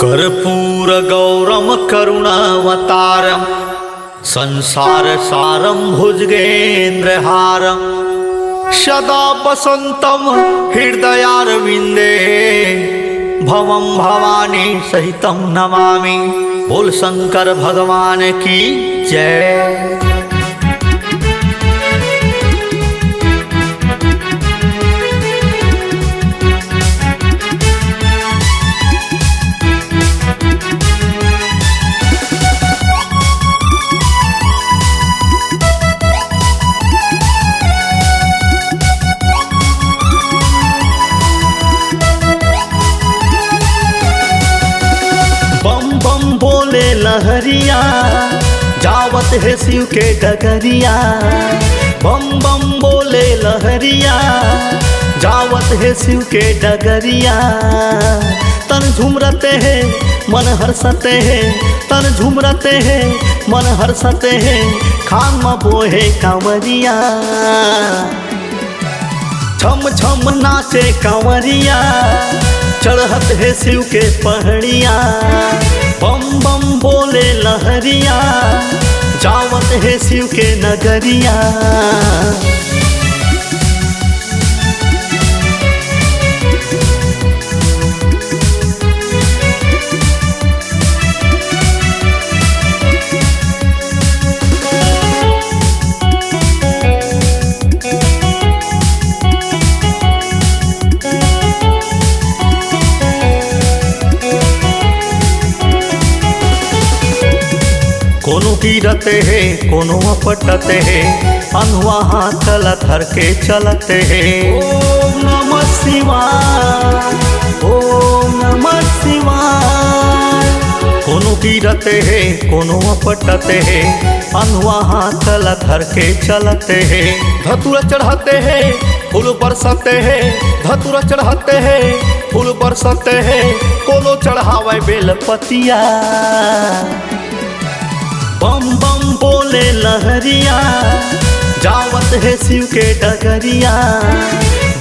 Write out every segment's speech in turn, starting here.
कर्पूरगौरम करुणावतारम संसार सारम भुजगेन्द्रहारम सदा वसंतम हृदयारविंदे भवम भवानी सहितम नमामि। बोल शंकर भगवान की जय। बोले लहरिया जावत है शिव के डगरिया। बम बम बोले लहरिया जावत है शिव के डगरिया। तन झुमरते हैं मन हर्षते हैं, तन झुमरते हैं मन हर्षते हैं। खान में बोहे कांवरिया छम छम नाचे कांवरिया। चढ़त है शिव के पहाड़िया। बम बम बोले लहरिया जावत है शिव के नगरिया। कोनो गिरते है कोनो अपटते है, अनहुआ हाथ लथर के चलते है। ओम नमः शिवाय, ओम नमः शिवाय। कोनो गिरते है कोनो अपटते है, अनहुआ हाथ लथर के चलते है। धतूरा चढ़ाते है फूल बरसते है, धतूरा चढ़ाते है फूल बरसते है। कोनो चढ़ावे बेलपतिया। बम बम बोले लहरिया जावत है शिव के डगरिया।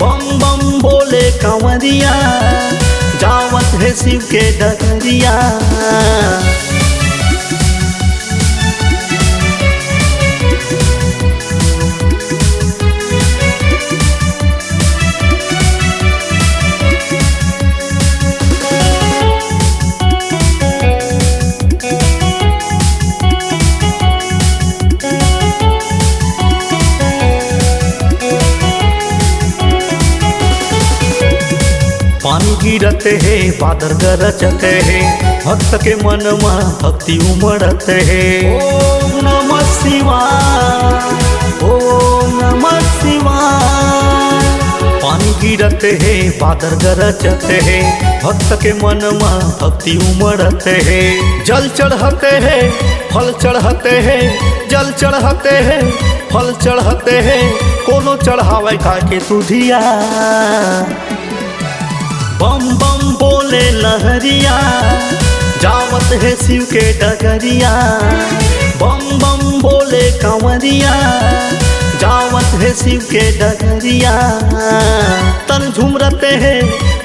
बम बम बोले कांवरिया जावत है शिव के डगरिया। पानी गिरते है बादल गरजते है, भक्त के मन में भक्ति उमड़ते है। ओम नमः शिवाय, ओम नमः शिवाय। पानी गिरते है बादल गरजते है, भक्त के मन में भक्ति उमड़ते है। जल चढ़ाते है फल चढ़ाते है, जल चढ़ाते है फल चढ़ाते है। कोनो चढ़ावे का के तुधिया। बम बम बोले लहरिया जावत है शिव के डगरिया। बम बम बोले कांवरिया जावत है शिव के डगरिया। तन झुमरते हैं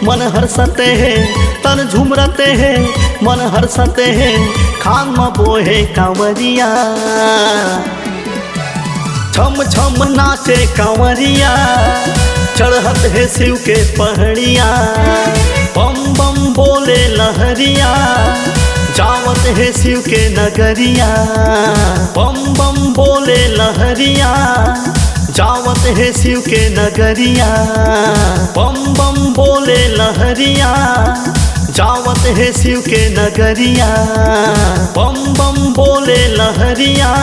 मन हर्षते हैं, तन झुमरते हैं मन हर्षते हैं। खान में बोहे कांवरिया छम छम नाचे कांवरिया। चढ़त है शिव के पहाड़िया। बम बम बोले लहरिया जावत है शिव के नगरिया। बम बम बोले लहरिया जावत है शिव के नगरिया। बम बम बोले लहरिया जावत है शिव के नगरिया। बम बम बोले लहरिया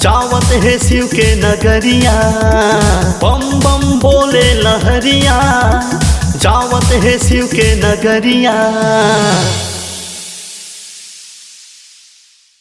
जावत है शिव के नगरिया। बम बम बोले लहरिया जावत है शिव के नगरिया।